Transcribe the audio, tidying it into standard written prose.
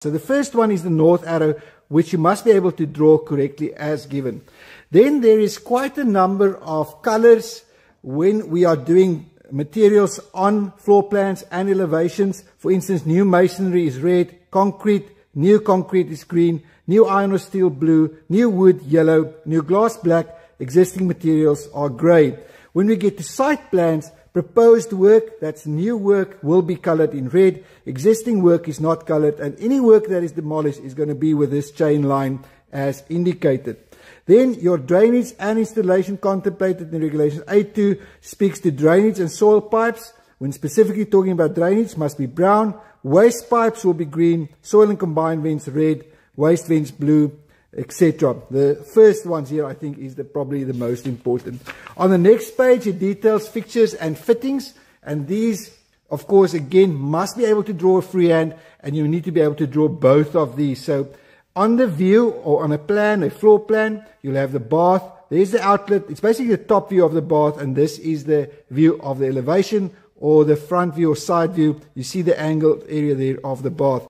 So the first one is the north arrow, which you must be able to draw correctly as given. Then there is quite a number of colors when we are doing materials on floor plans and elevations. For instance, new masonry is red, concrete, new concrete is green, new iron or steel blue, new wood yellow, new glass black, existing materials are grey. When we get to site plans, proposed work, that's new work, will be colored in red. Existing work is not colored, and any work that is demolished is going to be with this chain line as indicated. Then your drainage and installation contemplated in Regulation A2 speaks to drainage and soil pipes. When specifically talking about drainage, must be brown. Waste pipes will be green. Soil and combined vents red. Waste vents blue, etc. The first ones here I think is probably the most important. On the next page it details fixtures and fittings, and these of course again must be able to draw a freehand, and you need to be able to draw both of these. So on the view or on a plan, a floor plan, you'll have the bath. There's the outlet. It's basically the top view of the bath, and this is the view of the elevation or the front view or side view. You see the angled area there of the bath.